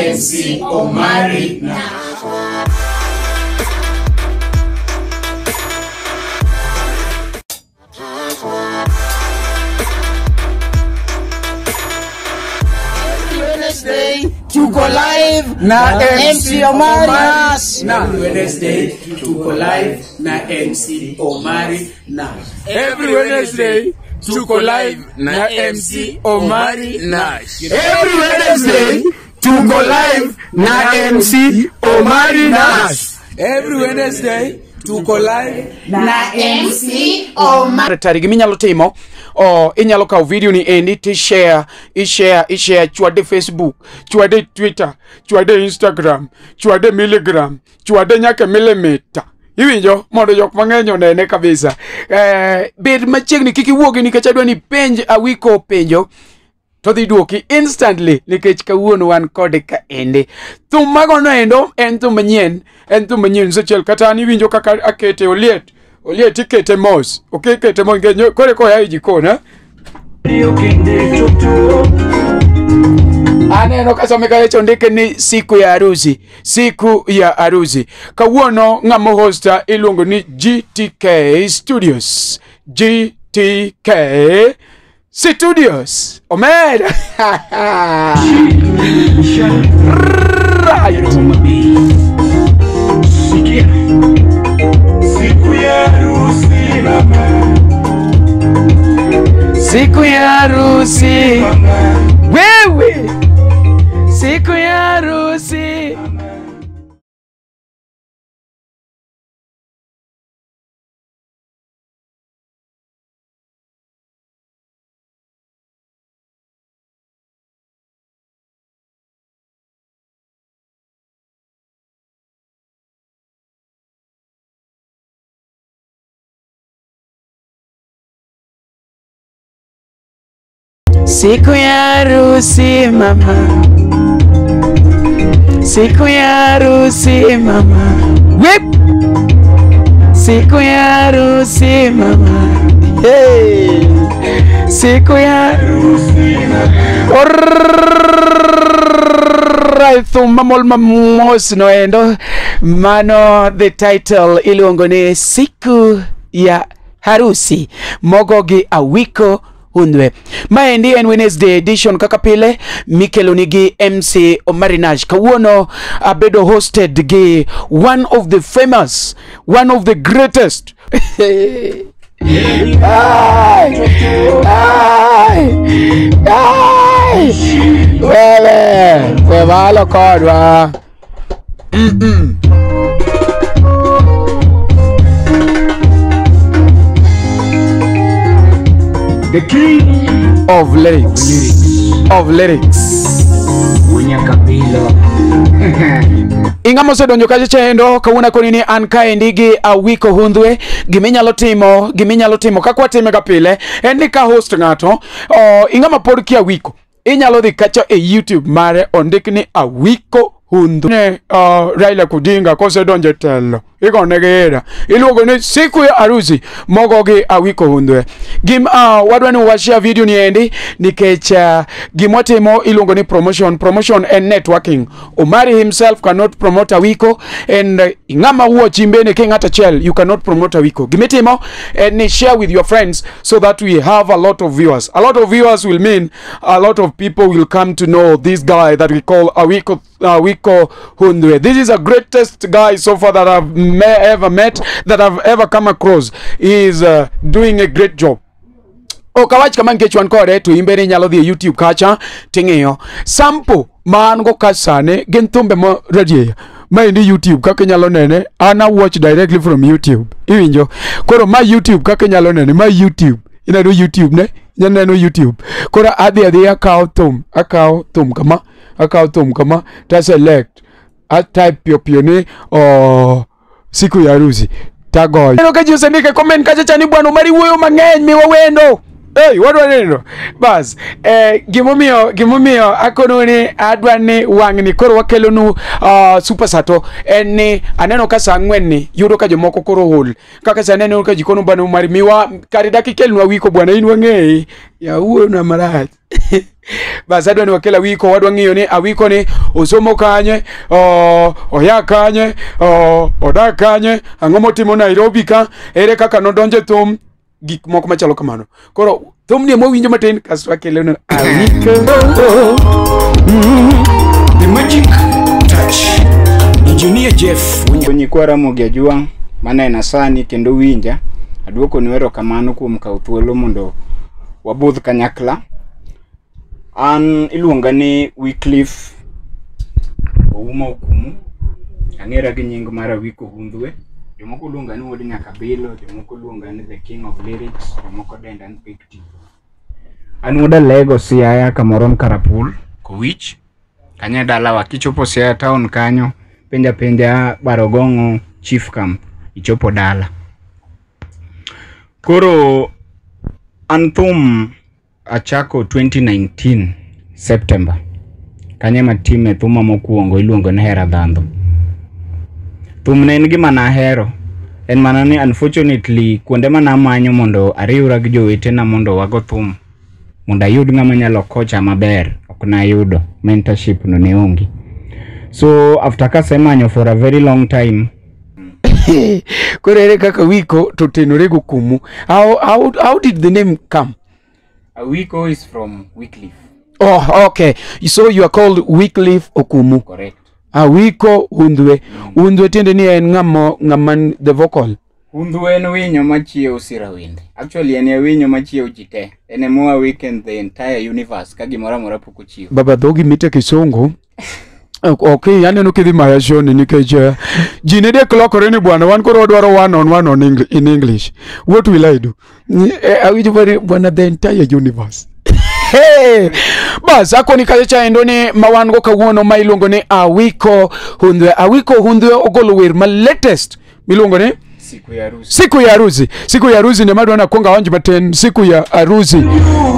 MC Omari Nash. Tuko live na MC Omari Nash. Every Wednesday tuko live na MC Omari Nash. Every Wednesday tuko live na MC Omari Nash. Every Wednesday tuko live na MC Omari Nash. Every Wednesday tuko live na MC Omari. Tari giminyalo timo o inyalo kawo video ni endi ti share chwade Facebook, chwade Twitter, chwade Instagram, chwade Milligram, chwade nyaka millimeter. Iwinjo mondo jok mang'eny onene kabisa. Bed machiegni kiki wuogi nikech adwa ni penj awiko penjo to dhi duoki instantly nikech kawuono wan kode ka ende. Thum mago noendo en thum manyien sechiel kata ni winjo kaka akete oliet ikete mos. Okay, kete mos ngenyo kore koya e jikon ha. Aneno kasome ka echo ndike ni siku ya harusi. Kawuono ng'ama hosta iluongo ni GTK Studios. GTK Studios. Omed. Right. Siku ya harusi. Wewe. Siku ya harusi. Siku ya harusi mama. Siku ya harusi mama. Whip. Siku ya harusi mama. Hey. Siku ya harusi mama. Alright, mamol mamos noendo. Mano the title iluongo ni siku ya harusi. Mogogi awiko Hundwe. Maendi en Wednesday edition kaka pile mikelo nigi MC Omari Nash. Kawuono abedo hosted gi one of the famous, one of the greatest. We valo kodwa. The king of lyrics. Ingamo se donjo kaje chendo kawuna konini an kaendi gi awiko Hundwe. Giminyalo timo kakwa time ga pile en ni ka host ng'ato ingama pod ki awiko inyalo dhi kacha e YouTube mare ondik ni awiko Hundwe. Raila Kudinga kose donje telo igone gera iluogo ni siku ya harusi mogo gi awiko Hundwe. Wadwa ni washare video ni endi nikech gimotimo iluongo ni promotion and networking. Omari himself cannot promote awiko and ingama watch imbene kingata chel you cannot promote awiko. Gimitimo and share with your friends so that we have a lot of viewers. A lot of viewers will mean a lot of people will come to know this guy that we call Awiko Hundwe. This is the greatest guy so far that I've ever met, that I've ever come across. He is doing a great job. Kawach kama nkechwan kore to imbere nyalo dhi YouTube kacha ting'eyo sample man go kasane gen thumbe mo radio maendi YouTube kaka nyalo nene ana watch directly from YouTube. Iwinjo koro ma YouTube kaka nyalo nene ma YouTube inado YouTube ne nyaneno YouTube koro adhi akaw thum kama ta select a type pio ni siku ya harusi tagoy. Neno ka juse ndike comment kacha chani bwana Omari wuoyo mang'eny mi wawendo Hey, wadwa neno. Bas, gimomiyo akononi adwani wangni koro wakelonu super sato ni aneno ka saa 4 ni yudo ka jomoko koro hol. Kaka sa neno ka jikono bana mari miwa kari dakikelnwa wiko bwana in wang'ei. Ya uona marach. Bas adwani wakela wiko wadwa ng'iyo ni awiko ni osomo kanye, oya kanye, odak kanye, ang'o motimo Nairobi ka, ere kaka nodonje thum gik moko machalo kamano. Koro thum ni mowinjo matin kasto akele no awiko. The magic touch. Engineer Jeff Nyikwara Mogia Juang manena sani kendo winja aduoko nwero kamano kuom kaw thuolo mondo wabudh kanyakla. An iluonga ni Wycliffe Ouma Okumu. Ang'era gi nying mar Awiko Hundhwe. Jomoko luonga ni Wuod Nyakabilo, jomoko luonga ni The King of Lyrics, jomoko denda ni Big T. An wuod Lego Siaya kamoro Karapul, Kowich. Kanya dalawa kichopo Siaya town kanyo, penja Barogongo Chief Camp, ichopo dala. Koro an thum achako 2019 September. Kanya matime thuma mokuongo iluongo ni Hera Dhando. Thum ne en gima nahero. En mana ni unfortunately kuonde mana manyo mondo ariwra gi jowetena mondo wago thum. Mondo ayud ng'ama nyalo kocha maber. Ok nayudo. Mentorship no ne onge. So after kasemanyo for a very long time. Koro ere kaka Wiko to tenore go Kumu. How did the name come? Awiko is from Wycliffe. Oh, okay. So you are called Wycliffe Okumu. Correct. Awiko Hundhwe. Hundhwe tiende ni en ng'aman the vocal. Hundhwe en winyo machiewo sirawinde. Actually en winyo machiewo jite. En moa weekend the entire universe ka gimora mora poko chiwo. Baba dhogi mite Kisongo. Okay, aneno kidhi maya shoni nikech jine de klokore ni bwana wan koro dwaro one on one in English. What will I do? Awinjo bwana the entire universe. Hey! Bas akoni kacha endo ni mawango kawuono ma iluongo ni Awiko Hundhwe. Awiko Hundhwe ogolo wer ma latest miluongo ni Siku ya harusi. Siku ya harusi ndio madwa nakonga wanje maten siku ya harusi.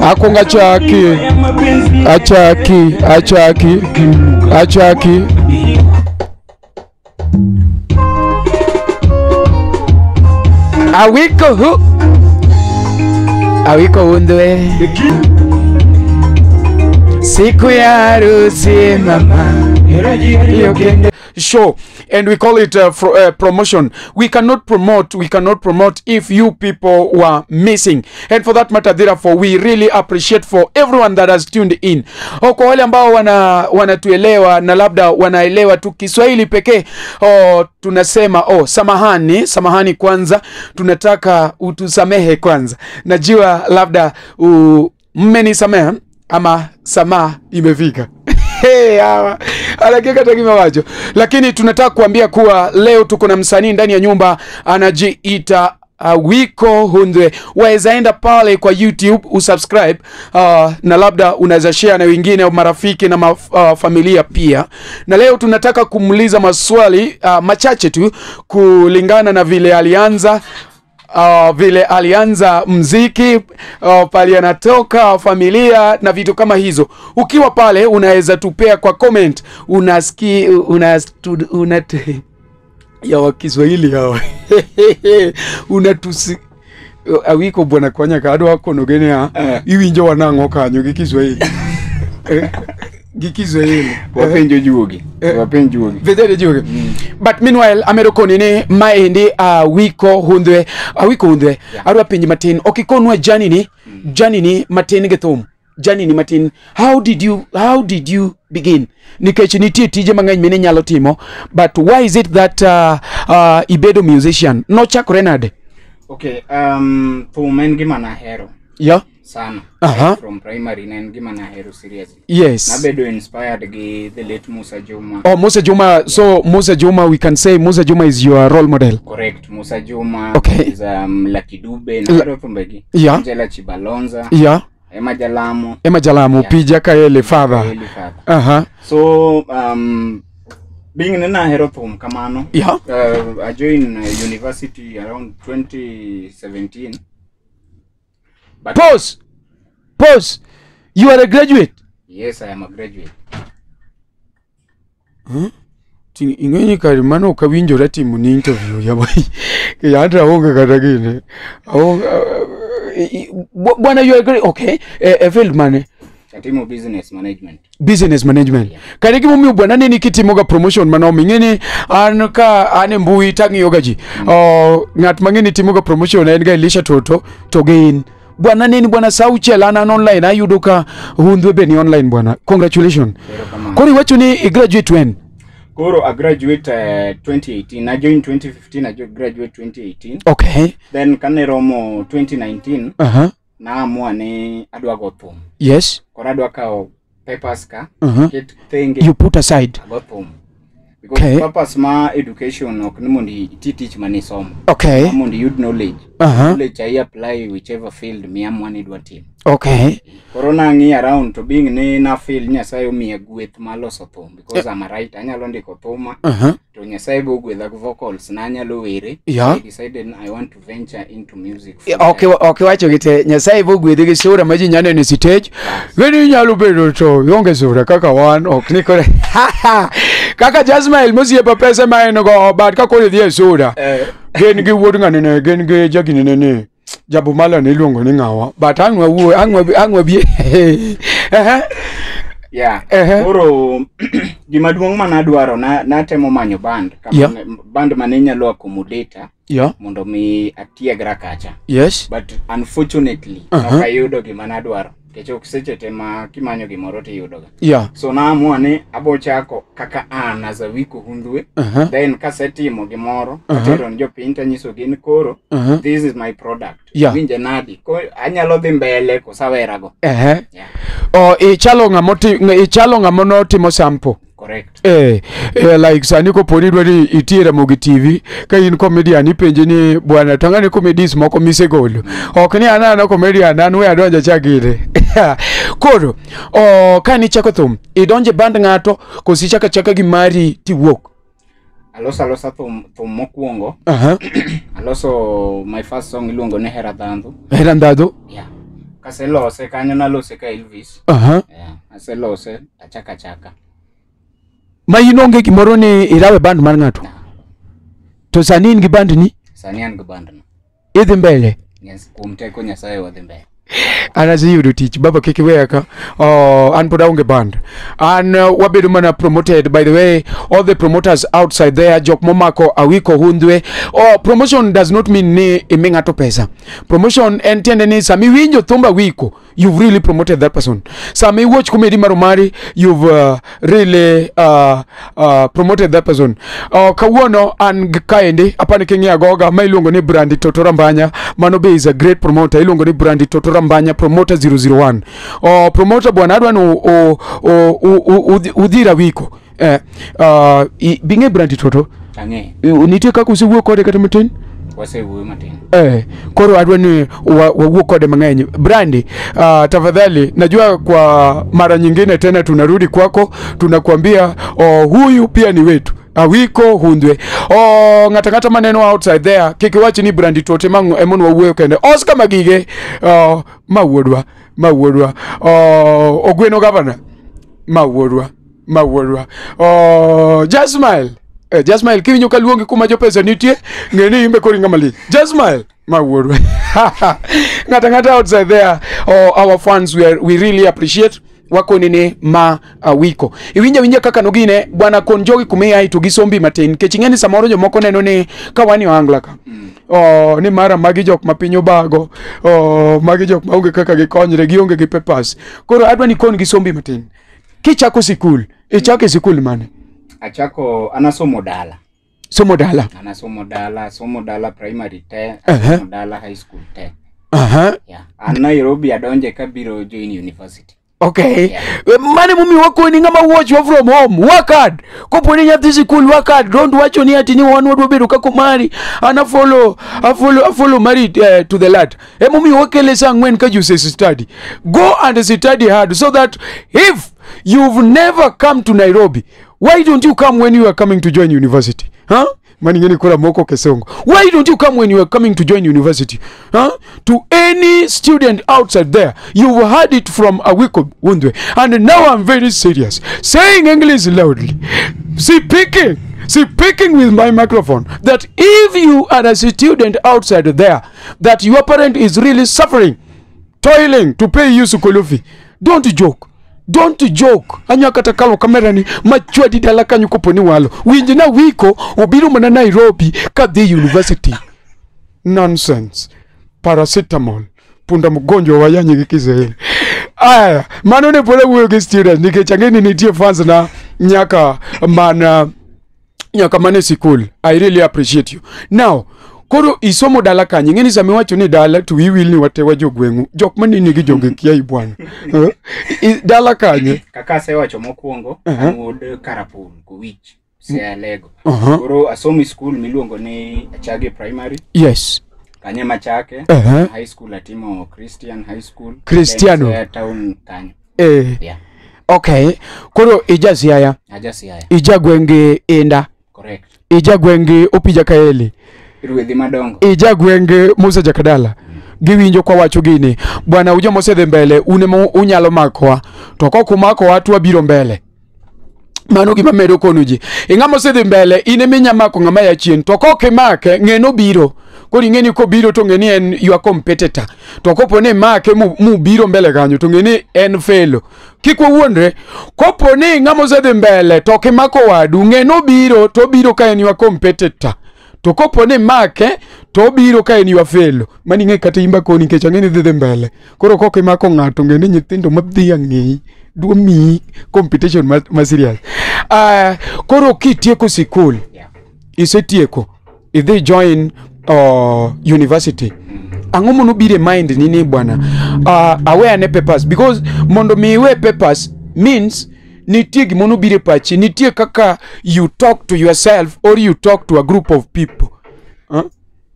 Akonga achaki. Awiko Hundhwe. Siku ya harusi mama. Show, and we call it promotion. We cannot promote if you people were missing, and for that matter therefore we really appreciate for everyone that has tuned in. Kwa wale ambao wanatuelewa na labda wanaelewa tu Kiswahili pekee, tunasema samahani kwanza, tunataka utusamehe kwanza. Najua labda mmenisamehe ama sama imefika. Hey, alakika takima wacho. Lakini tunataka kuambia kuwa leo tuko na msanii ndani ya nyumba anajiita Awiko Hundhwe. Waeza enda pale kwa YouTube usubscribe, na labda unaweza share na wengine marafiki na familia pia. Na leo tunataka kumuuliza maswali machache tu kulingana na vile alianza mziki, pale anatoka, familia na vitu kama hizo. Ukiwa pale unaweza tupea kwa comment ya Wakiswahili hawa. Unatusi Awiko bwana kwanya kado wako nogene iwinjo wanango kanyo gikiswahili. Gikiswahili wapenjo juogi. Vedere juogi. But meanwhile Americo nini maendi Awiko Hundhwe. Arwa penji matin okikonwa janini matin gethum. Janini matin, how did you begin? Nikech nitie tije mang'eny mine nyalo timo, but why is it that ibedo musician? No chakore nade? Okay, thum en gima nahero. Yeah. Sana. From primary en gima nahero seriously. Yes. Nabedo inspired gi the late Musa Juma. Oh, Musa Juma. So Musa Juma, we can say Musa Juma is your role model. Correct. Musa Juma is Lucky Dube na Thumbegi. Yeah. Angela Chibalonza. Yeah. Emma Jalamo, yeah. Pija Kaele father. So being in a thum kamano. Yeah. I joined university around 2017. But pause. Pause. You are a graduate? Yes, I am a graduate. Ingeni kari mano kawinjora timu ni interview ya boy. Yandra honga katagine. Bwana, you are great. Okay. A field man. A team of business management. Business management. Yeah. Kaniki mumi bwana nini kiti moga promotion mano mingeni anuka anembui tangi yogaji. Ngat mangeni timoga promotion enga ilisha toto togain. Bwana nini bwana sauche lana online ayuduka hundwe beni online bwana. Congratulations. Kori wachu ni graduate when? Koro I graduate 2018. I joined 2015. I graduate 2018. Okay. Then kaneromo 2019. Na muane adwa gothum. Yes. Kora adwa kao papers ka. Get thing you put aside. Gothum. Because purpose ma education ok nimundi teach mani som. Okay. Nimundi youth knowledge. Knowledge I apply whichever field me am one idwa team. Okay. Corona ngi around to being ne na field nyasayo mi agweth maloso thum because I'm a writer anyalo ndiko thuma. To nyasayo go gweth vocals na anyalo were. I decided I want to venture into music. Okay, wacho gite nyasayo go gweth gi sura maji nyane ni stage. Gani nyalo bedo to yonge sura kaka wan ok ni kore. Kaka Jasmine mosie pa pesa ma en go but ka kore die sura. Gen gi wuod ngane gen gi jagine ne. Jabu mala ni luongo ni ngawa but angwa bi yeah oro gima duong mana dwaro na temo manyo band kama band manenya lo accommodate mondo mi atiegra kacha. Yes, but unfortunately akayudo gima na dwaro kecho kiseche tema kimanyo gimoro ti yudoga. So na amwane abo chako kaka an as a wiko hundwe. Then kasetimo gimoro atero njo pinta nyiso gin koro this is my product. Winje nadi ko anyalo dhi mbele ko sawera go. Ichalo ngamono timo sample. Correct. Like saniko pori dwari itiera mogi TV ka in comedian ipenje ni bwana tangani comedies moko misegolo. Ok ni ana comedian anu we adonja chagire. Koro kani chako thum idonje band ngato kosi chaka gi mari ti wuok. Alosa thum mokwongo. Aloso my first song iluongo ne Hera Dhandho. Hera Dhandho? Yeah. Kaselose kanyo nalose ka Elvis. Aselose achaka. Ma inonge kimoro ni irawe band mar ngato. To sani in gi band ni? Sani an gi band no. Idhi mbele. Yes, kumteko nyasaye wadhi mbele. Anazi yudo tich baba kikiweka an poda unge band and wabedo mana promoted. By the way, all the promoters outside there jok momako awiko hundwe. Promotion does not mean ni imengato pesa. Promotion entiende ni sami winjo thumba wiko, you've really promoted that person. Sami watch comedy marumari, you've really promoted that person. Kawuono an kaendi apani kingi agoga ma ilungo ni Brandi Totora Mbanya. Manobe is a great promoter. Ilungo ni Brandi Totora Mbanya promoter 001. Promoter bwana adwano udhira wiko. Binge Brandi Toto. Tange. Unitie kako usiwuo kode kata matin? Wasewuo matin. Koro adwani wawuo kode mang'eny. Brandi, tafadhali najua kwa mara nyingine tena tunarudi kwako, tunakuambia huyu pia ni wetu. Awiko hundwe. Ngata maneno outside there. Kiki wachi ni Brandi Tote mangu emonu wawuo kende. Oscar Magige mawuodwa. Ogweno governor mawuodwa. Jasmine. Jasmine kiwinyo kaluongi kuma jo pesa nitie ngeni imbe kori ngamali. Jasmine mawuodwa. Ngata outside there. Our fans we really appreciate wako nini wiko. Iwinja kaka nogine bwana konjogi kumea itu gisombi matin kechingeni samoro jo moko neno ni kawani oangla ka. Ni mara magi jok mapinyo bago. Magi jok maunge kaka gikonyre gionge gi papers. Koro adwa ni kon gisombi matin. Kichako sikul. Ichake sikul mane? Achako anasomo dala. Somo dala? Somo dala primary te, somo dala high school te. Yeah. Nairobi adonje kabiro join university. Okay. Mane mumi wako ni ngama watch from home. Work hard. Koponi nyathi school work hard. Don't watch ni ati ni wanu wabedo kako mari. Ana follow married to the lad. Mumi wakele sangwen ka you say study. Go and study hard so that if you've never come to Nairobi, why don't you come when you are coming to join university? Maningeni kora moko Kesongo. Why don't you come when you are coming to join university? Huh? To any student outside there, you've heard it from Awiko Hundwe. And now I'm very serious. Saying English loudly. Speaking with my microphone, that if you are a student outside there, that your parent is really suffering, toiling to pay you sukulufi, don't joke. Don't joke. Anya katakalo kamera ni machua di dalaka nyuko ni walo. Winjina wiko ubiru mana Nairobi kadhi university. Nonsense. Paracetamol. Punda mgonjwa wa yanyi Kiswahili. Aya, manone pole uwe student nikechangeni nitie fans na nyaka mane school. I really appreciate you. Now, koro isomo dala kanye ngeni samiwacho ni dala tu wiwil ni watewa jogwengu jok mani nigi joge kiai bwana dala kanye kaka sewacho mokuongo amud Karapul ku wich se Lego koro asomi school miluongo ni Achage Primary. Yes. Kanye Machake high school atimo Christian high school Cristiano town kanyo. Yeah. Okay, koro Ajasiaya Ijagwenge enda. Correct. Ijagwenge Opija Kaeli Ruedhi madongo. Ijagwenge Musa Jakadala. Giwinjo kwa wacho gini. Bwana ujo mosedhe mbele unemo unyalo makowa. Toko kumakowa tuwa biro mbele. Mano gima medo konuji. Inga mosedhe mbele ineminya mako ngama ya chien. Toko kemake ngeno biro. Kori ngeni ko biro to ngeni en your competitor. Toko pone make mu biro mbele kanyo to ngeni en felo. Kikwa uondre. Kopone inga mosedhe mbele toke mako wadu ngeno biro to biro ka en your competitor. To kopone make to biro ka en your fellow. Mani nge kata imba koni kecha ngeni dhedhe mbele. Koro koke mako ngato ngeni nyithindo mabdhia ngi. Duo mi competition ma serious. Koro kitieko sikul. Isetieko. Idhi join university. Angomo no bire mind nini bwana. Aware ne papers. Because mondo miwe papers means nitie gimono bire pachi. Nitie kaka you talk to yourself or you talk to a group of people.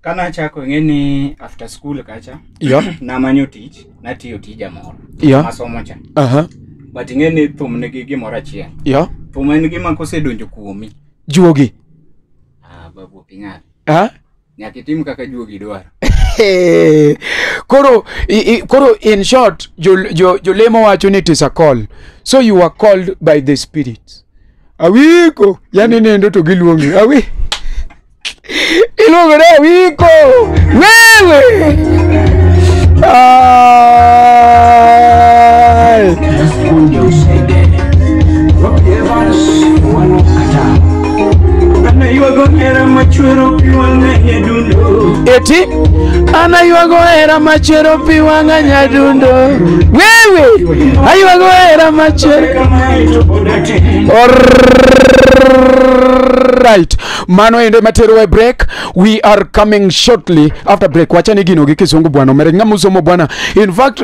Kana chako ngeni after school kacha. Yeah. Na manyo teach. Na tiyo tija moro. Yeah. Masomo cha. But ngeni thum nigi gimora chien. Yeah. Thum en gima kosedonjo kuomi. Juogi. Babu pingal. Nyakitimu kaka juogi dwaro. Koro in short, Jolemo wacho ni it is a call. So you are called by the spirits. Awiko, yani nendo to giluongi. Awi. Ilongo na awiko. Wewe. Eti anayuago era machero piwanga nyadundo wewe ayuago era machero. Right, mano ende matero we break. We are coming shortly after break. Wachani gino gi Kizungu bwana merenga musomo bwana. In fact,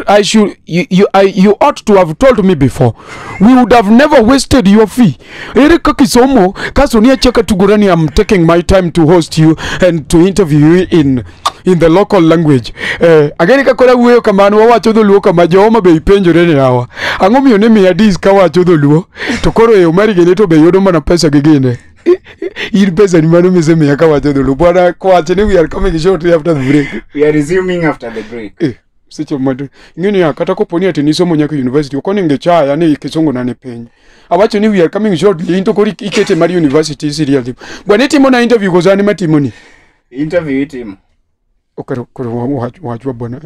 you ought to have told me before. We would have never wasted your fee. Erika kisomo kasunia cheka tugurani. I'm taking my time to host you and to interview you in the local language. Ageni kakora uweyo kamano wawacho dholuo kama joma be ipenjore ne hawa. Angomi yonemi ya dis kawacho dholuo. Tokoro ya umari geneto be yodo mana pesa gegine. Ir pesa ni manu miseme ya kawacho dholuo. Bwana kwa chene we are coming shortly after the break. We are resuming after the break. Sicho madu. Ngini ya kata koponi ati nisomo nyaka university. Wakoni ngechaya ni Kizungu nane penye. Awacho ni we are coming shortly into kori ikete mari university serially. Bwana timo na interview kozani matimoni. Interview timo. Koro wachwa bwana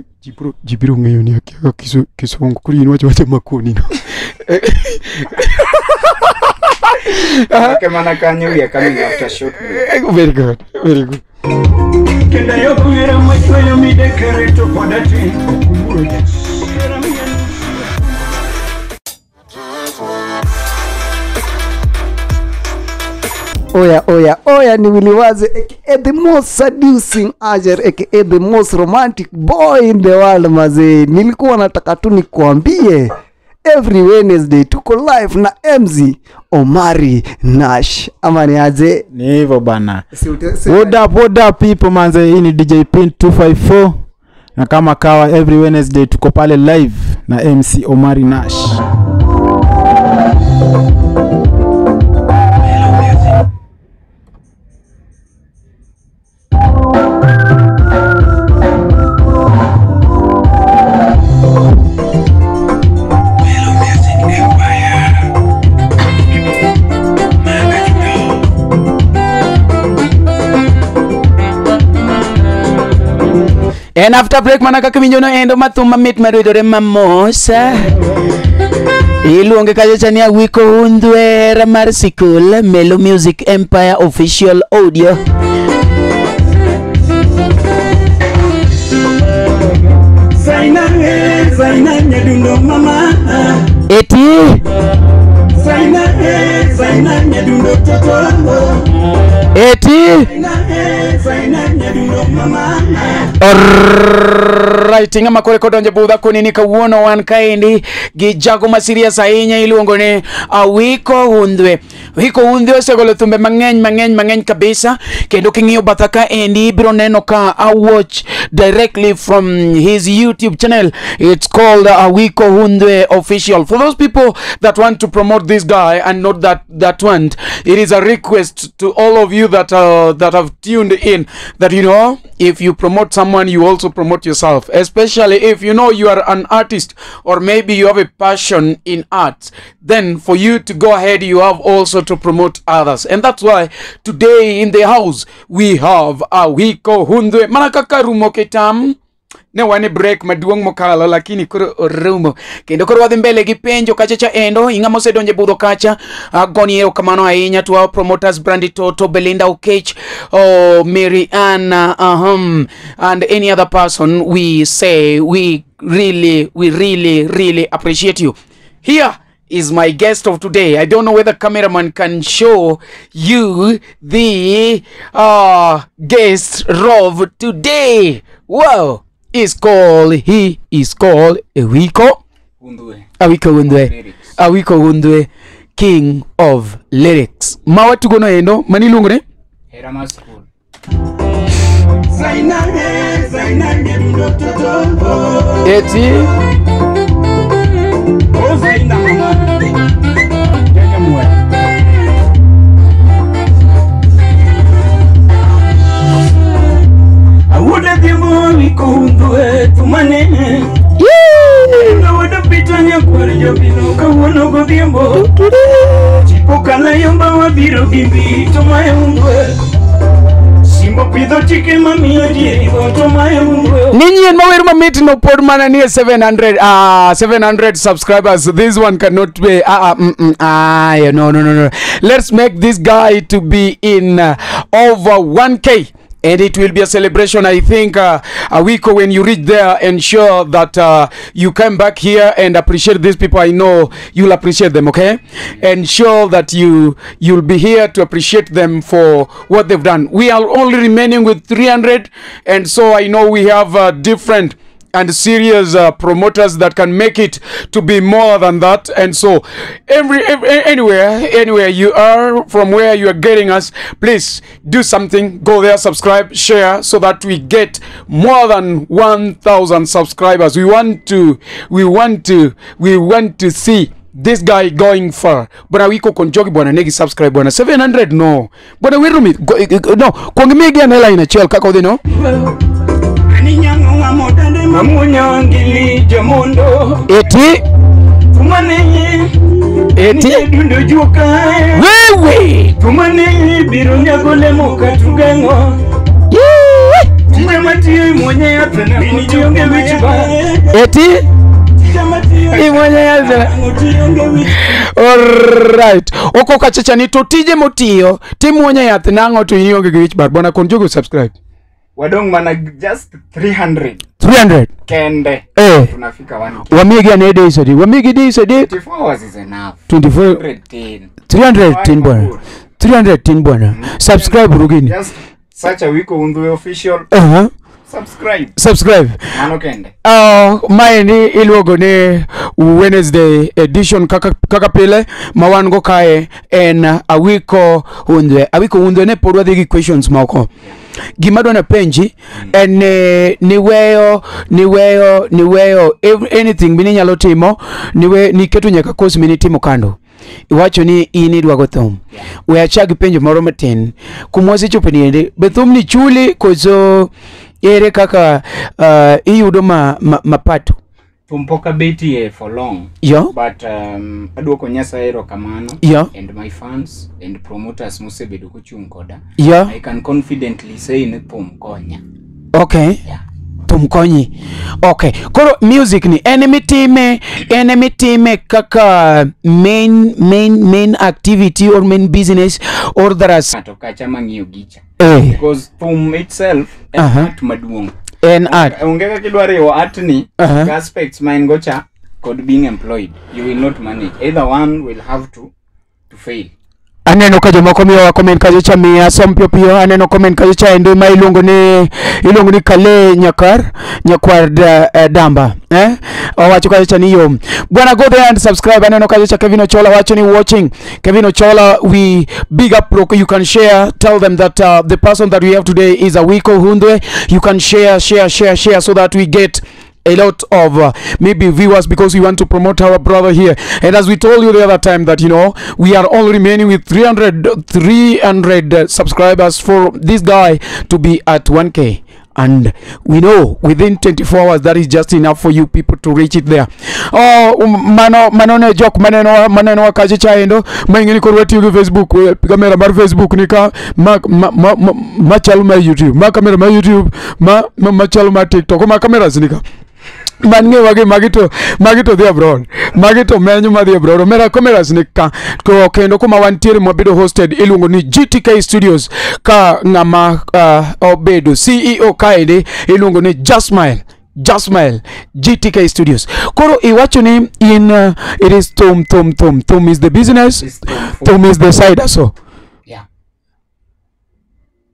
jibiro ngeyo ni akia Kizungu kuri inu wacha makoni no. Okay, manakanye we are coming after short break. Very good, very good. Kenda yokuira machwayo midekereto podati. Oya ni Wiliwaze aka the most seducing Ajer aka the most romantic boy in the world mazee. Nilikuwa nataka tu nikuambie every Wednesday tuko live na MC Omari Nash. Ama ni aje? Ni hivyo bana. What up people manze, hii ni DJ Pin 254. Na kama kawa every Wednesday tuko pale live na MC Omari Nash. And after break mana kaka winjo no endo mathuma mit marudore mamosa. Iluonge kaja chani Awiko Hundwe mar sikul Melo Music Empire Official Audio. Zaina nyadundo mama. Eti Zaina nyadundo toto. Eti Zaina nyadundo mama. Alright, ngama kore kodonje budha kunini kawuono wan kaendi gi jago ma serious ahinya iluongo ni Awiko Hundwe. Awiko Hundwe osegolo thumbe mang'eny kabisa, kendo king'iyo batha ka endi biro neno ka I watch directly from his YouTube channel. It's called Awiko Hundwe Official. For those people that want to promote this guy and not that one, it is a request to all of you that have tuned in that, you know, if you promote someone, you also promote yourself, especially if you know you are an artist or maybe you have a passion in arts. Then for you to go ahead, you have also to promote others, and that's why today in the house we have Awiko Hundwe. Manakaka rumo ketam ne wane break maduong mokalo lakini koro orumo kendo koro wadhi mbele gi penjo kacha cha endo ing'ama osedonje budho kacha goni erokamano ahinya to our promoters Brandy Toto, Belinda Okech, Mary Anna and any other person. We say we really appreciate you. Here is my guest of today. I don't know whether cameraman can show you the guest of today. Wow. He is called Awiko Hundwe. Awiko Hundwe, king of lyrics. Mawatu gono endo maniluongo ne Hera School. Zaina nyadundo toto. Eti Zaina mama. Awuda dimo Awiko Hundwe tumane. Awuda pitanya kwari jobino kawuono godhiambo. Chipokala yomba wabiro gimbi tomae Hundwe. Simbo pidho chike mamiyo jirigo tomae Hundwe. Ninyi mawer mamit no pod mana ni 700 subscribers. This one cannot be no. Let's make this guy to be in over 1K. And it will be a celebration. I think Awiko, when you reach there, ensure that you come back here and appreciate these people. I know you'll appreciate them, okay? Ensure that you'll be here to appreciate them for what they've done. We are only remaining with 300, and so I know we have different and serious promoters that can make it to be more than that. And so anywhere you are, from where you are getting us, please do something. Go there, subscribe, share, so that we get more than 1,000 subscribers. We want to see this guy going far. Bwana Awiko konjogi bwana negi subscribe bwana 700 no bwana wirumi no kwangimigi anela inachel kaka udhi no Eti dundo juka wewe tumane biro nyagole moka tugengo Jamati mwenye yapena bini jionge wichiba Eti mwenye yapena. Alright. Oko kachacha ni totije motiyo timu mwenye yapena nango tu yionge wichiba. Bwana konjogo subscribe Wadong mana just 300 kende tunafika 1K. Wamigi ane day so di 24 hours is enough. 310 bwana 310 bwana subscribe rugini just search Awiko Hundwe Official. Subscribe mano kende maeni iluogo ne Wednesday edition kaka pile mawango kae en Awiko Hundwe ne podwa dhi gi questions moko gimadwa na penji en niweyo anything mini nyalo timo niketo nyaka course mini timo kando iwacho ni ini dwa go thum we achagi penjo moro matin kumwasi chope ni ende bethum ni chuli kozo ere kaka iyudo mapato tumpoka beti for long but aduoko Nyasaye erokamano and my fans and promoters mosebedo kochung koda I can confidently say ni thum konya. Okay. thum konyi. Okay, koro music ni enemy time kaka main activity or main business, or there is Atoka chama ngiyo gicha. eh Because thum itself art maduong. an art. Ungeka kidwari wa art ni aspects mine gocha could being employed. You will not manage. Either one will have to fail. Aneno ka jomoko miyo comment kaje cha miya som pio aneno comment kaje cha endo ma iluongo ni Kale nyakwar damba owacho kaje cha ni yom bwana. Go there and subscribe. Aneno kaje cha Kevin Ochola wacho ni watching Kevin Ochola, we big up Roko. You can share, tell them that the person that we have today is Awiko Hundwe. You can share so that we get a lot of maybe viewers, because we want to promote our brother here. And as we told you the other time that, you know, we are all remaining with 300 subscribers for this guy to be at 1K. And we know within 24 hours that is just enough for you people to reach it there. Oh, manone joke maneno wakaje chaendo mangeni korwa tiyo Facebook kamera mar Facebook nika ma chalo ma YouTube ma kamera ma YouTube ma chalo ma TikTok ma kamera zinika mange wage magito the abroad magito menyu ma the abroad mera kamera zinika ko kendo kuma wantiere mabedo hosted iluongo ni GTK Studios ka ngama obedo CEO kaide iluongo ni Jasmile GTK Studios. Koro iwacho ni in it is Thum is the business, Thum is the side also. Yeah.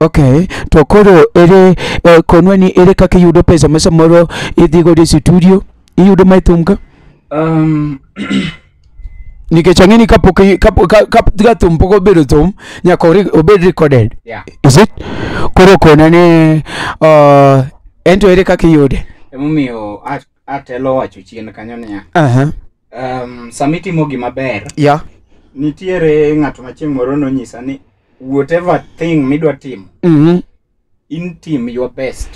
Okay, to koro ere konwani ere kaka yudo pesa mesa moro idhigo de studio iyudo mai Thum ka nikech ang'eni kapok Thum pok obedo Thum nyaka obed recorded. Yeah. Is it? Koro konani ento ere kaka yude Emomiyo atelo wacho chien kanyo niya. Samitimo gima ber. Yeah. Nitiere ng'ato machieng' moro nonyisa ni whatever thing midwa timo, in team your best,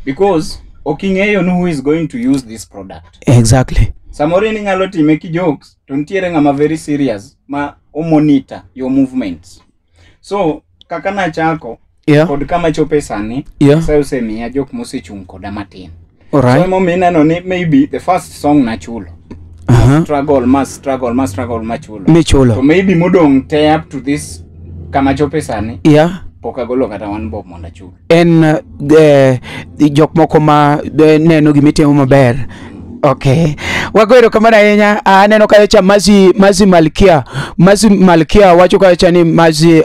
because oking'eyo who is going to use this product. Exactly. Samoro ni nyalo time ki jokes to nitiere ng'ama very serious ma monitor your movements. So kaka na chako kod kama chope sani sa usemiya jok mosechung' koda matin. Alright. So momineno ni maybe the first song na chulo. Struggle machulo. Michulo. So maybe modong te up to this kama chope sani. Yeah. Poka golo kata one bob monda chulo. En jok moko ma neno gimitimo maber. Okay. Wagoero kamana yenya aneno kayo cha Mazi Malkia wacho kayo cha ni Mazi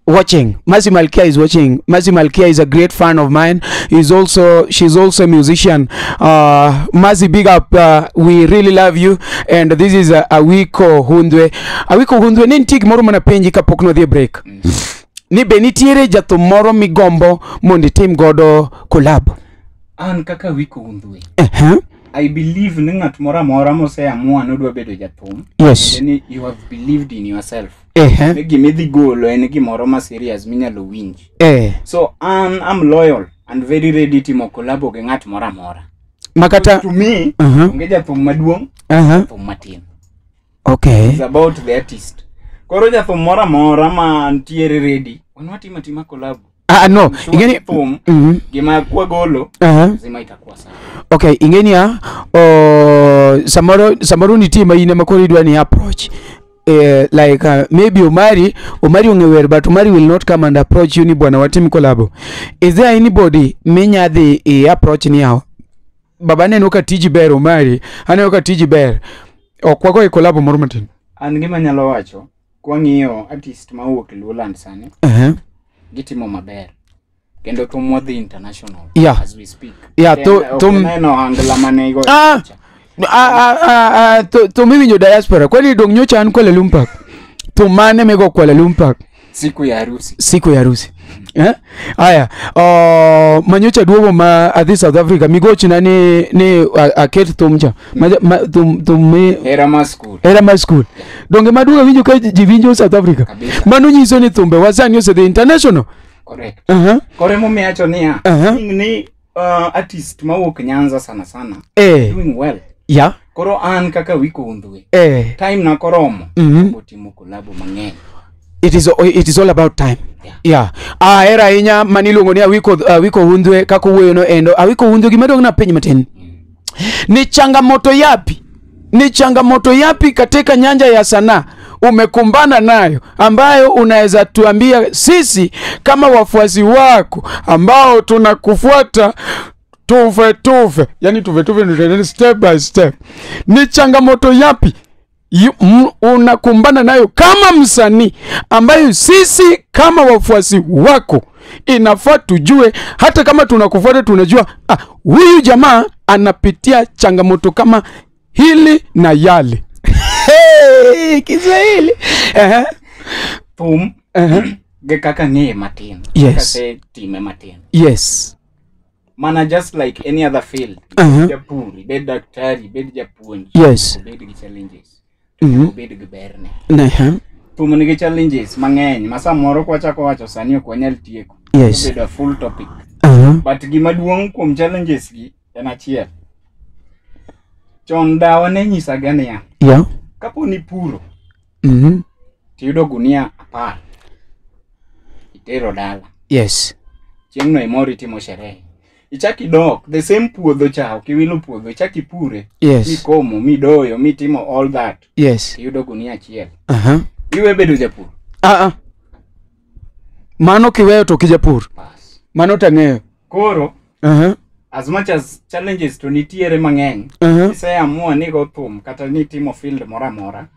watching. Mazi Malkia is watching. Mazi Malkia is a great fan of mine. She's also a musician. Mazi, big up. We really love you. And this is Awiko Hundwe. Awiko Hundwe nentig moro mana penji kapok no dhi break. Ni benitiere jathum moro migombo mondi tim godo collab. An kaka Awiko Hundwe. I believe ni ng'at mora mose amua nodwa bedo jathum. Yes. Then you have believed in yourself. Gimidhi golo en gimoro ma serious minyalo winj. So I'm loyal and very ready timo collabo gi ng'at mora. Makata to me, onge jathum maduong', jathum matin. Okay. It's about the artist. Koro jathum mora ma ntiere ready. Wanwatima tima collabo. No, ingeni gima kwa golo zima itakuwa sawa. Okay, ingeni samaro ni team ine makori dwa ni approach like maybe Omari ongewer, but Omari will not come and approach you ni bwana wa team collabo. Is there anybody menya the approach ni hao baba neno ka tiji ber Omari aneno ka tiji ber okwago collabo moro matin? An gima nyalo wacho kwa ng'iyo artist ma wuok Luoland sani gitimo maber kendo Thum wadhi international as we speak. Thum neno angla mane go Thum winjo diaspora kwani dong nyocha an Kuala Lumpur. Thum mane mego Kuala Lumpur siku ya harusi. Aya manyocha duogo ma adhi South Africa migochina ni aket Thumcha Thum era ma school donge maduogo winjo ka ji winjo South Africa mano nyiso ni Thumbe wasani ose the international. Correct. Kore momiacho niya ni artist mawuok Nyanza sana doing well. Yeah. Koro an kaka Awiko Hundwe time na koromo botimo collabo mang'eny. It is all about time. Yeah. Era inya maniluongo ni awiko hundwe kako wuoyo no endo. Awiko hundwe gimedong na penye matin. Ni changamoto yapi katika nyanja ya sanaa umekumbana nayo ambayo unaweza tuambia sisi kama wafuasi wako ambao tunakufuata tufe yani tufe step by step. Ni changamoto yapi unakumbana nayo kama msanii ambayo sisi kama wafuasi wako inafaa tujue, hata kama tunakufuata tunajua huyu jamaa anapitia changamoto kama hili na yale. Kiswahili. Thum. Gekaka ng'e matin. Yes. Kase time matin. Yes. Mana just like any other field. Japuri, bed daktari, bed japuonj. Yes. Bed gi challenges. Bed gi berne. Thum nigi challenges mang'eny. Masa moro kwachako wacho sani ok wanyal tieko. Yes. Bed a full topic. But gima duong' kuom challenges gi en achiel. Chon dawa ne nyisaga niya. Yeah. Kapo ni puro. Tiyudo gunia 10. Itero dala. Yes. Chieng' no imori timo sherehe. Ichaki dok the same puodho cha ukiwilo puodho ichaki pure. Yes. Mikomo, midoyo, mitimo all that. Yes. Tiyudo gunia achiel. Iwe bedo japur. Mano kiweyo to kijapur. Pas. Mano tang'eyo. Koro. As much as challenges to nitiere mang'eny. Isa amua ni go thum kata ni timo field mora.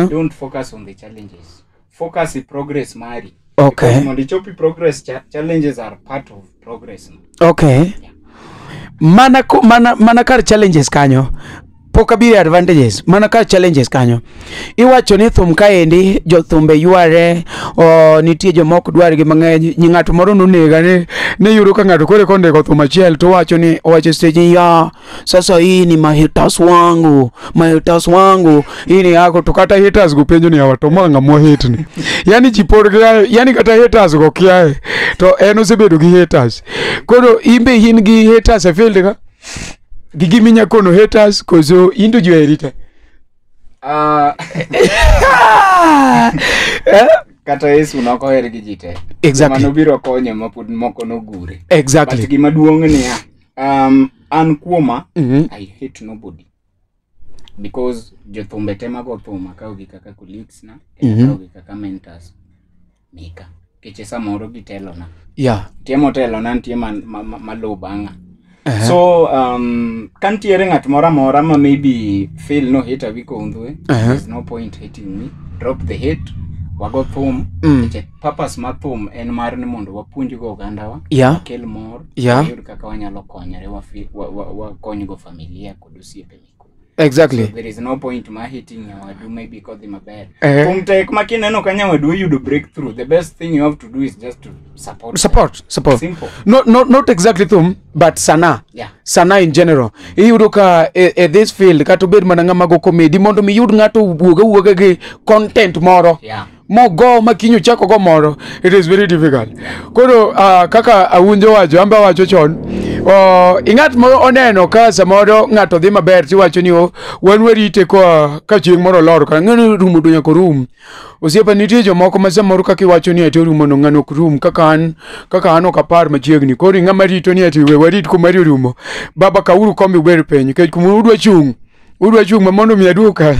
Don't focus on the challenges. Focus on progress mari. Okay. Mondo ichopi progress, challenges are part of progress. Okay. Yeah. Mana kar challenges kanyo. Pokabiri advantages. Mana kar challenges kanyo. Iwacho ni thum kaendi jo thumbe yuare o nitie jo mok dwar gi mang'eny. Ng'ato moro nonega ne yudo ka ng'ato kore konde ko thum achiel to wacho stage ya sasa hii ni haters wangu hii ni yako to kata haters go penjo ni awato manga mo hate ni. Yani jipor ga yani kata haters go kiae to eno sebedo gi haters. Koro imbe hin gi haters e field ka gigiminya kono haters kozo indu juerita. Kata Yesu noko heri gi jite. Exactly. Mano biro konyo mapod moko no gure. Exactly. But gima duong' ni an kuoma I hate nobody. Because jothumbe tema go thuma ka gi kaka colleagues na ka gi kaka mentors. Mika. Keche samoro gitelo na. Yeah. Tiemo telo na ntie malo banga. So kantiere ng'at mora ma maybe feel no hate Awiko Hundwe. There's no point hating me. Drop the hate. Wago thum. Purpose ma thum en mar ni mondo wapuonj go oganda wa. Yeah. Kel mor. Yeah. Yud kaka wanyalo konyore wa kony go familia kod osiepe miko. Exactly. So there is no point ma hating Nyawadu maybe because they maber. Kum tek makineno ka Nyawadu yudo breakthrough. The best thing you have to do is just to support. Simple. Not exactly thum, but sana. Yeah. Sana in general. Iyudo ka this field ka to bed mananga mago comedy mondo mi yud ng'ato wuoga gi content moro. Yeah. Mogo makinyo chako go moro, it is very difficult. Koro kaka awunjo wacho amba wacho chon ingat mo oneno ka samoro ng'ato dhi maber tiwacho ni wan warite ka chieng' moro lor ka ng'ano rumo to nyako rum. Osiepa nitie jomoko ma samoro kaka iwacho ni ati rumo no ng'ano ok rum kaka an ok apar machiegni. Koro ng'ama rito ni ati we warit kuma rumo. Baba kauru kombi ber peny kech kuma udwa chung ma mondo mi aduka.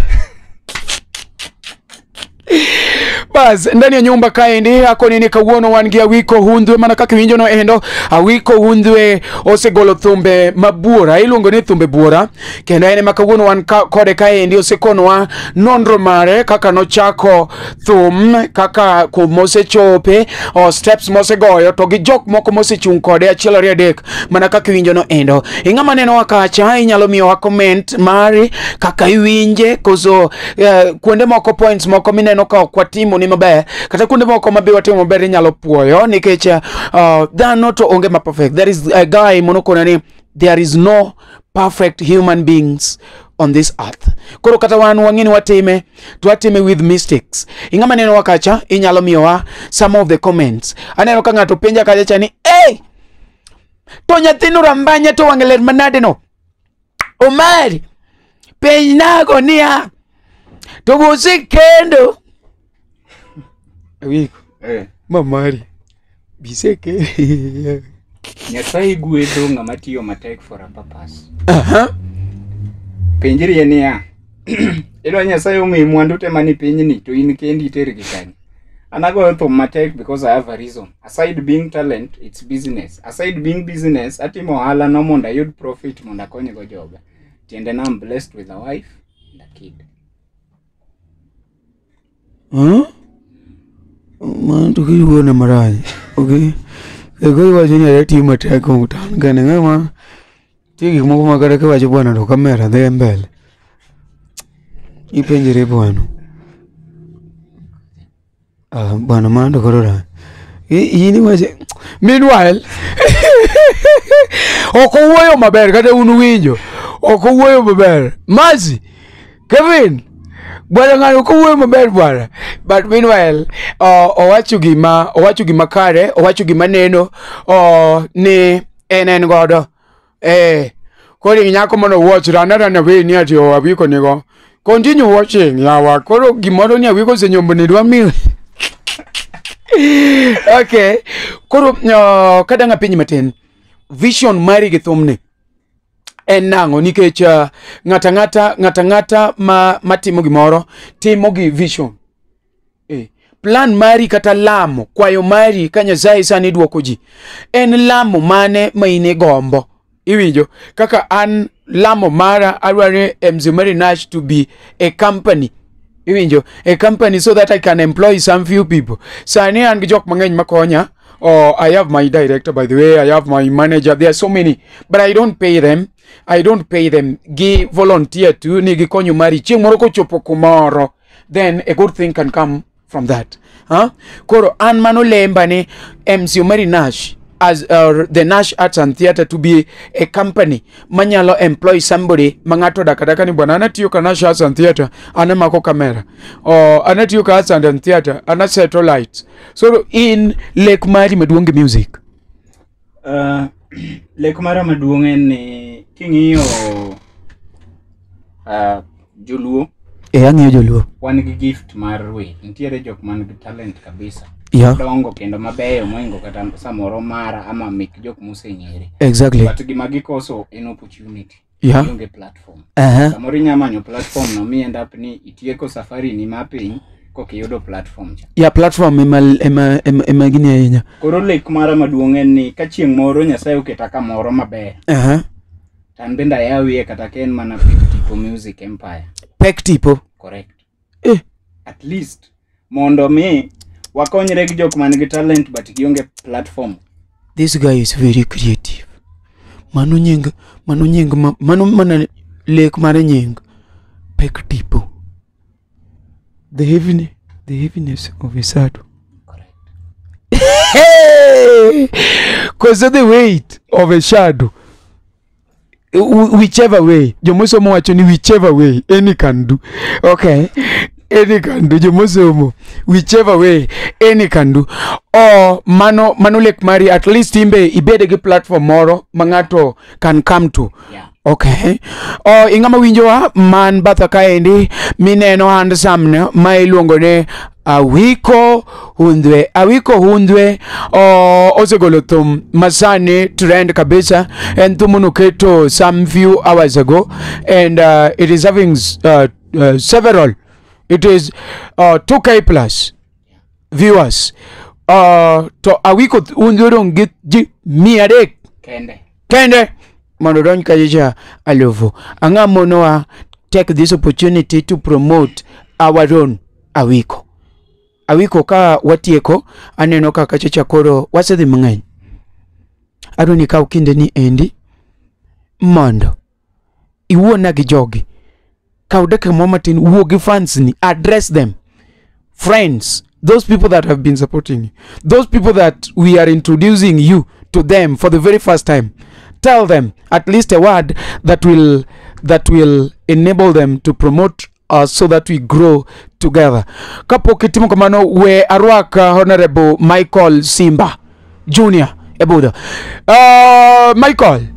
Bas ndani ya nyumba kaendi ako nini kawuono wan gi Awiko Hundwe mana kaka winjo no endo. Awiko Hundwe osegolo thumbe mabuora iluongo ni thumbe buora kendo ene makawuono wan kode kaendi osekonwa nonro mare kaka nochako thum kaka kumosechope o steps mosegoyo to gi jok moko mosechung kode achiel ariyo adek mana kaka winjo no endo. Ing'ama neno wakacha inyalo miyo wa comment mari kaka iwinje koso kuonde moko points moko mineno ka kwatimo ni maber kata kuonde moko mabe watimo maber inyalo puoyo nikech dhano to onge ma perfect. There is a guy monokona ni there is no perfect human beings on this earth. Koro kata wan wang'ini watime with mistakes. Ing'ama neno wakacha inyalo miyowa some of the comments. Aneno ka ng'ato penja kacha ni to nyathino rambanya to wang'eler manade no Omari penj nago niya to bose kendo Awiko mamari biseke Nyasaye gwedho ng'ama tiyo matek for a purpose. Penjiri en niya, idwa Nyasaye omiyi mwandu te mani pinyni to in kendi itergi kanyo. An agoyo thum matek because I have a reason. Aside being talent, it's business. Aside being business, atimo ohala no mondo ayud profit mondo akonygo joga. Tiende na I'm blessed with a wife and a kid. Man to kill one marai. Okay. The guy was in a team attack on town. Ganama. Take more Magaraka Bwana to camera, the embell. You penjere bueno. Bwana mando korora. Yini waje. Meanwhile, okowuoyo maber kata unu winjo. Okowuoyo maber. Mazi. Kevin. Bwana ngano okowuoyo maber bwana. But meanwhile, owacho gima kare, owacho gima neno, ni en godo. Kori nyako mono watch rana we ni ati Awiko nigo. Continue watching yawa. Koro gimoro ni Awiko senyombo ni dwa mi. Okay. Koro kadanga pinyi matin. Vision mari gi thumni. En nango nikech ngata matimo gimoro timo gi vision. Plan mari kata lamo kwayo mari ka Nyasaye sani duoko ji. En lamo mane ma ine gombo. Iwinjo kaka an lamo mara arware MC Omari Nash to be a company. Iwinjo a company so that I can employ some few people. Sani an gi jok mang'eny makonya. I have my director, by the way. I have my manager. There are so many, but I don't pay them. Give volunteer to nigi konyo mari chieng moro ko chopo kumoro. Then a good thing can come from that. Koro an mano lemba ni MC Omari Nash as the Nash Arts and Theatre to be a company manyalo employ somebody mangato dakadaka ni bwana anatiyo ka Nash Arts and Theatre anamako kamera anatiyo ka Arts and Theatre ana settle lights. So in lek mari maduong music lek mara maduong en ni king'iyo joluo ang'iyo joluo wan gi gift mar we nitiere jok man gi talent kabisa dongo kendo mabeyo moingo kata samoro mara ama mek jok moseng'ere. Exactly. But gima gikoso en opportunity. Ionge platform. Samoro inyamanyo platform no mi end up ni itieko safari ni mapiny kokiyudo platform cha. Platform ema gini ahinya. Koro lek mara maduong' en ni ka chieng' moro Nyasaye oketa kamoro maber. Tan bende ayawie kata ken mana Pek Tipo Music Empire. Pek Tipo? Correct. At least mondo mi wakonyre gi jok man gi talent but gionge platform. This guy is very creative. Mano mana lek mare nying Pek Tipo. The heaviness of a shadow. Correct. Hey! Cause of the weight of a shadow. Whichever way. Jomosomo wacho ni whichever way. Any can do. Okay. Any can do. Jomosomo. Whichever way. Any can do. Mano lek mari at least imbe ibede gi platform moro mangato can come to. Yeah. Okay. Ingama winjowa man batha kaendi mineno hand samne ma iluongo ne Awiko Hundwe osegolo thum masani trend kabisa and thumuno keto some few hours ago and it is having several, it is 2K plus viewers. To Awiko Hundwe dong git ji 300 kende Monodon Kaja Alovo. Angamonoa take this opportunity to promote our own Awiko. Awiko ka watieko aneno ka kachacha koro wasedhi mang'eny. Adoni ka ukinde ni endi mondo iwuona gi jogi. Ka udake momatin uwo gi fans ni address them. Friends, those people that have been supporting you. Those people that we are introducing you to them for the very first time. Tell them at least a word that will enable them to promote us so that we grow together. Kapo kitimo kamano we arwaka Honorable Michael Simba Junior Ebuda. Michael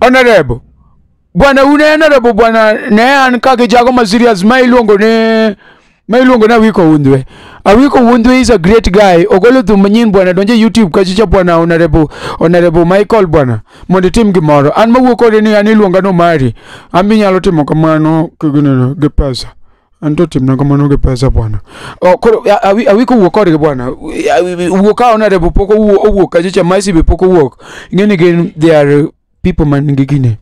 Honorable Bwana une honorable bwana ne an kage jago ma serious ma iluongo ne iluongo na Awiko Hundhwe. Awiko Hundhwe is a great guy. Ogolo thum manyien bwana, donje YouTube kachicha bwana, honorable Michael bwana, mondo tim gimoro. An mawuok kode ni an iluonga no Mari. Ambi nyalo timo kamano kigino gi pesa. Anto timna kamano gi pesa bwana. Koro Awiko wuok kode bwana. Wuok ka honorable poko wuok kachicha Maisi be poko wuok. Ngeni gen they are people man ngigine.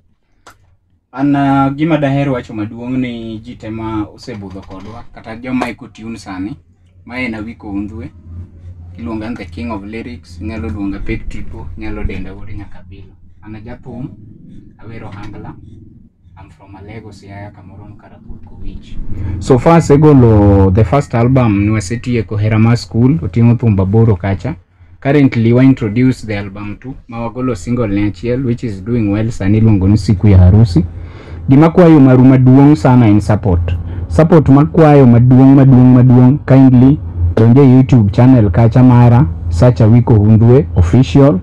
An gima daher wacho maduong' ni ji tema osebudho kodwa kata joma iko tune sani ma en Awiko Hundhwe, iluonga the king of lyrics, nyalo luonga Pek Tipo, nyalo denda wuode nyaka bilo. An jathum, awero hangla. I'm from Alego, Siaya, Cameroon, Karapur, Kowich. So far segolo the first album nwasetieko Herama School, oting'o thumba boro kacha. Currently we introduce the album 2 mawagolo single ne achiel which is doing well sani iluongo ni Siku ya Harusi. Gima kwayo maru maduong' sana in support makwayo maduong' kindly donje YouTube channel kacha mara search Awiko Hundhwe official.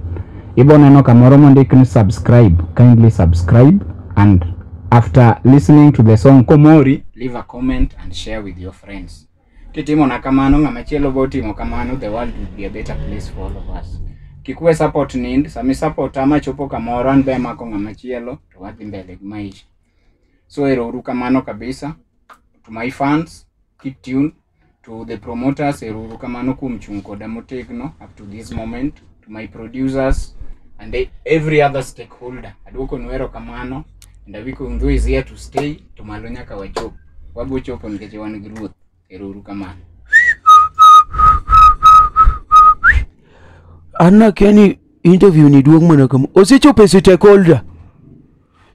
Ibo neno kamoro mondik ni subscribe, kindly subscribe, and after listening to the song Komori, leave a comment and share with your friends. Kitimo na kamano ngamachielo botimo kamano, the world will be a better place for all of us. Kikwe support need, sami support ama chopo kamoro an be mako ngamachielo to wadhi mbele gi maisha. So erouru kamano kabisa to my fans, keep tuned, to the promoters erouru kamano kuom chung koda motegno up to this moment, to my producers and every other stakeholder. Aduoko nwero kamano, and Awiko Hundhwe is here to stay, to malo nyaka wachop. Wabo chopo nikeche wan gi ruoth. Eruru kamano. Anna keni interview ni duong' mana kama. Osechope stakeholder.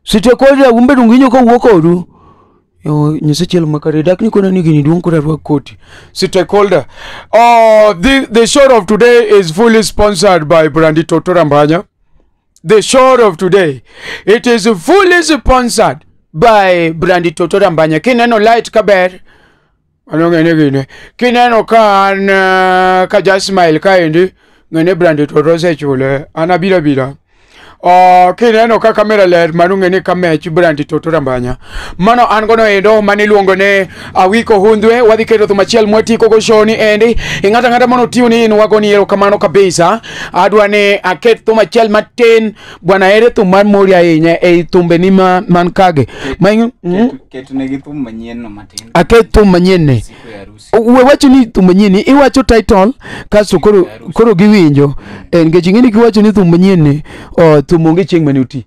Stakeholder umbe dunginyo ko wuok odu. Yo nyesechiel makare dak ni kona nigi ni duong' kora rwak koti. Stakeholder. The show of today is fully sponsored by Brandi Toto Rambanya. The show of today, it is fully sponsored by Brandi Toto Rambanya. Kineno light kaber. Anongene kineno kan ka Jasmile kaendi ngene Brandi Toto sechule anabira kineno ka kamera ler manungene kamech Brandi Toto Rambanya. Mano an gono endo maniluongo ne Awiko Hundhwe, wadhi keto thumachiel mwatiko go shoni endi ing'ata mono tiuni in wagoni ero kamano kabisa. Adwa ne aket thumachiel matin bwana ere thum mar mori ahinya ei thumbe ni man kage Ket negi thum manyien no matin. Aket thum manyien ne. We wacho ni thum manyien ni iwacho title kasto koro giwinjo nikech ing'eni kiwacho ni thum manyien ni thum onge chieng' mane uti.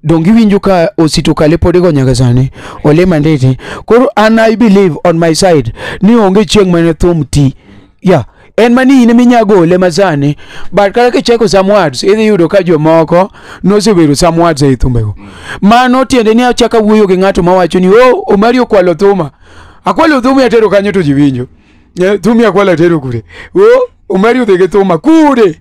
Dongi winjo ka osito kale podego nyaka sani ole mandeti. Koro I believe on my side ni onge chieng' mane thum ti. Yeah. En mani ine minyago ole masani, but kaka kicheko some words idhi yudo ka jomoko nosebero some words e thumbego. Mano tiende ni achaka wuoyo gi ng'ato mawacho ni Omari okwalo thuma. Akwalo thuma atero kanyo to jiwinjo. Thumi akwalo atero kure. Omari odhege thuma kure.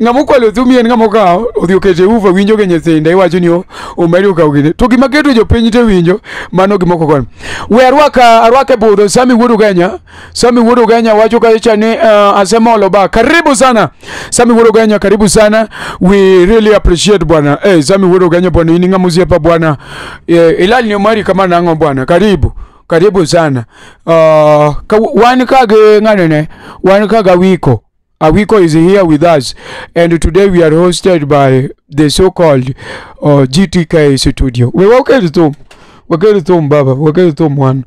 Ng'amo kwalo thumi en ng'amo kao odhi okete ufa winjo ge nyithinde iwacho ni Omari okaw gine. To gima keto jopiny te winjo mano gimoko kon. We arwake budho Sami Wuod Ugenya wacho kacha ni asemolo ba. Karibu sana Sami Wuod Ugenya, karibu sana. We really appreciate bwana. Sami Wuod Ugenya bwana, ini ng'amo siepa bwana. Ilali ni Omari kama nango bwana. Karibu sana. Wan kage ng'anene, wan kage Awiko. Awiko is here with us, and today we are hosted by the so-called GTK studio. We walk at the baba, walk at the one.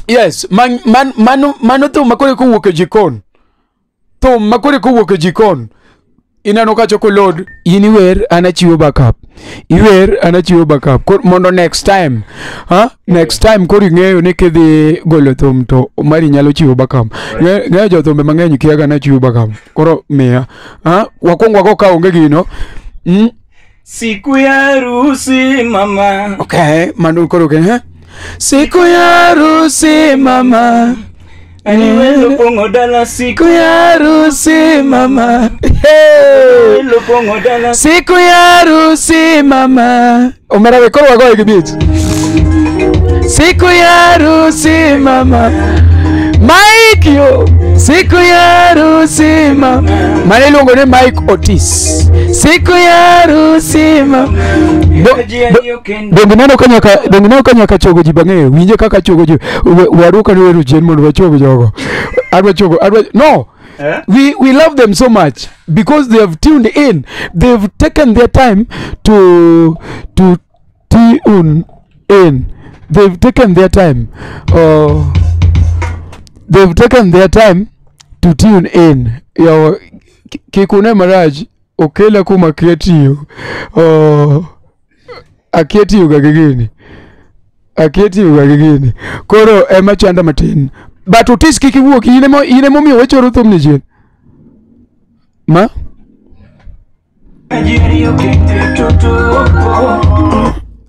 Yes, mano to makore ko wuok jikon. To makore ko wuok jikon. Inano ka chokolod iniwer anachiwo backup. Iwer anachiwo backup. Mondo next time, next time kori ng'eyo ni kidhi golo thum to Omari nyalo chiwo backup. Ng'eyo jo thumbe mang'eny kiaga na chiwo backup. Koro miya. Wakwong wako ka onge gino. Siku ya harusi mama. Okay, manu koro ke Siku ya harusi mama. Aniwelo pongo dala siku ya harusi mama. Aniwelo pongo dala siku ya harusi mama. Omera wekoro wagoe gibit. Siku ya harusi mama. Mike yo. siku ya harusi mama. Mane luongo ne Mike Otis. Siku ya harusi mama. Dongi neno kanya chogo ji bang'eyo. Winje kaka chogo ji. Waruka ni weru jen mondo wachogo jogo. No. We love them so much because they have tuned in. They've taken their time to tune in. They've taken their time. They've taken their time to tune in. Yo, kikune maraj okela kuma kietiyo. Akietiyo gagigini. Koro ema chanda matin. But Otis kiki wuok ine mo miyo wechoro thum ni jien. Ma?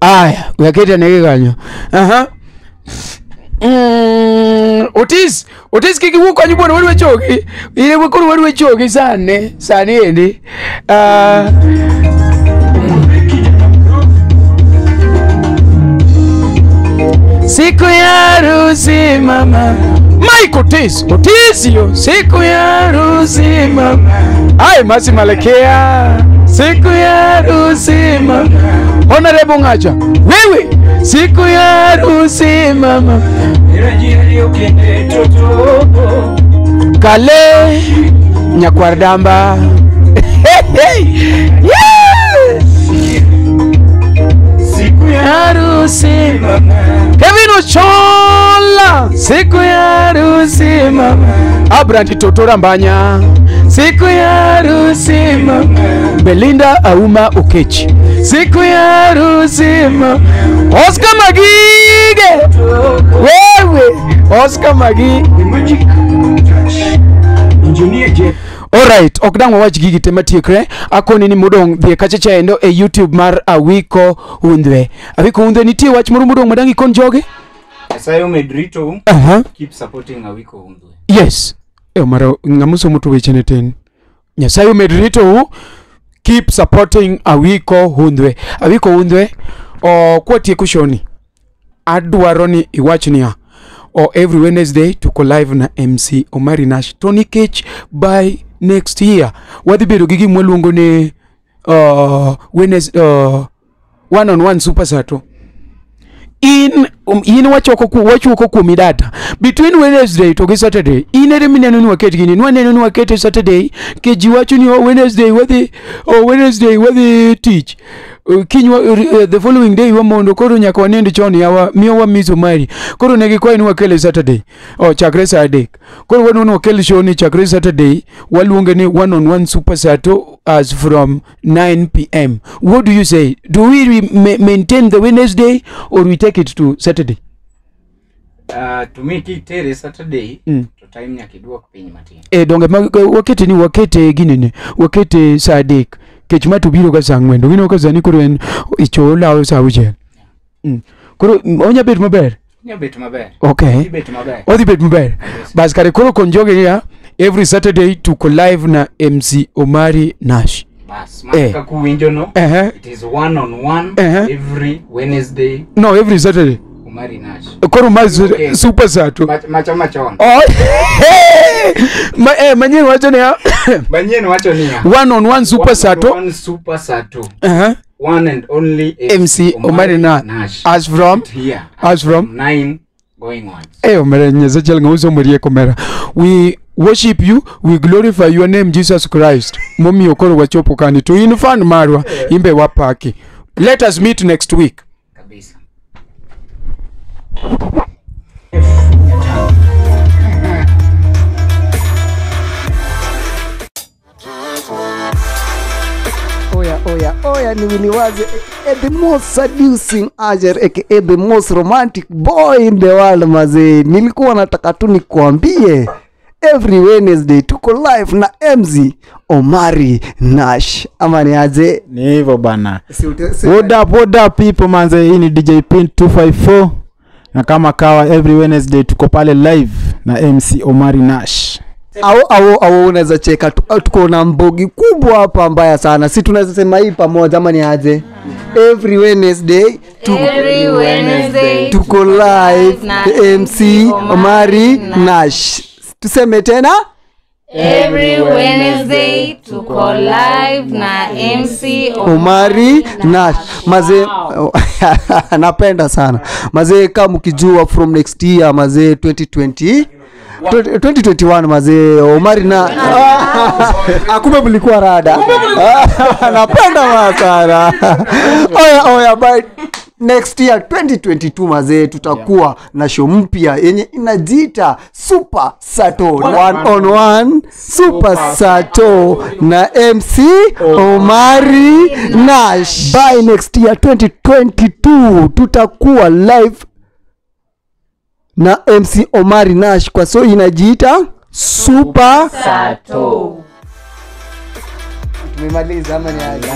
Aya, wakete nege ganyo. Otis kiki wuok kanyo bwana wadu wechogi. Ine wakuru wadu wechogi sane endi. Siku ya harusi mama. Mike Otis yo. Siku ya harusi mama. Ai masi malekea. Siku ya harusi mama. Honorable Ngacha. Wewe. Siku ya harusi mama. Kale Nyakwardamba. Siku ya harusi mama. Kevin Ochola. Siku ya harusi mama. Abrandi Totora Mbanya. Siku ya harusi mama. Belinda Auma Okechi. Siku ya harusi mama. Oscar Magige. Wewe Oscar Magige. Alright, okdang wawach gigi tema tiekre. Akoni ni mudong dhie kachacha endo e YouTube mar Awiko Hundhwe. Awiko Hundhwe nitie wach moro mudong madangi kon joge? Asayo medrito. Keep supporting Awiko Hundhwe. Yes. Maro ngamuso mutu wechene ten. Nyasayo medrito keep supporting Awiko Hundhwe. Awiko Hundhwe kwa tieko shoni. Adwaroni iwachnia. Every Wednesday tuko live na MC Omari Nash. Tony Cage by next year. Wadhi bedo gigi mwaluongo ni Wednesday one-on-one super sato. In wachuoko kuomi data between Wednesday to Saturday. Inere mineno ni waketi gini. Nwaneno ni waketi Saturday. Keji wachu ni Wednesday wadhi teach. The following day wamondo koro nyaka wanende choni yawa miyo wa Miss Omari. Koro negi kwa inu wakele Saturday. Chakre Saturday. Koro wanu wakele show ni chakre Saturday. Waluonge ni one-on-one super sato as from 9 p.m. What do you say? Do we maintain the Wednesday or we take it to Saturday? To make it tere Saturday, to time nyakidua kupinyi matini. Donge wakete ni wakete ginene. Wakete Saturday. Kechuma tubiro ka sangwendo. Wino ka zani kuro en ichola o sauje. Kuro onya bet maber. Nya bet maber. Okay. Bet maber. Odi bet maber. Bas kare kuro konjoge ya every Saturday tuko live na MC Omari Nash. Bas maka kuwinjo no. It is one-on-one every Wednesday. No, every Saturday. Omari Nash. Kuro super sato. Macho. Manyen wacho ni ya. One-on-one super sato. One super sato. One and only MC Omari Nash. As from 9 going on. Omari nyeza chelanga uso muriye komera. We worship you, we glorify your name Jesus Christ. Momi okoro wachopo kani to infan marwa imbe wapaki. Let us meet next week. Kabisa. Oya ni Wiliwaze, the most seducing Ajer, aka the most romantic boy in the world mazee. Nilikuwa nataka tu nikuambie every Wednesday tuko live na MZ Omari Nash. Ama ni aje? Ni hivyo bana. What up people manze, hii ni DJ Pin 254. Na kama kawa every Wednesday tuko pale live na MC Omari Nash. Au unaweza cheka tuko na mbogi kubwa hapa mbaya sana. Si tunaweza sema hii pamoja ama ni aje? Every Wednesday tuko live na MC Omari Nash. tuseme tena Every Wednesday tuko live na MC Omari Nash. Mazee napenda sana. Mazee kama mkijua from next year mazee 2021 mazee Omari na kumbe mlikuwa rada. Napenda sana. Oya bye. Next year 2022 mazee tutakuwa na show mpya yenye inajiita Super Sato 1-on-1 Super Sato na MC Omari Nash. By next year 2022 tutakuwa live na MC Omari Nash kwa so inajiita Super Sato. Tumemaliza ama ni aje?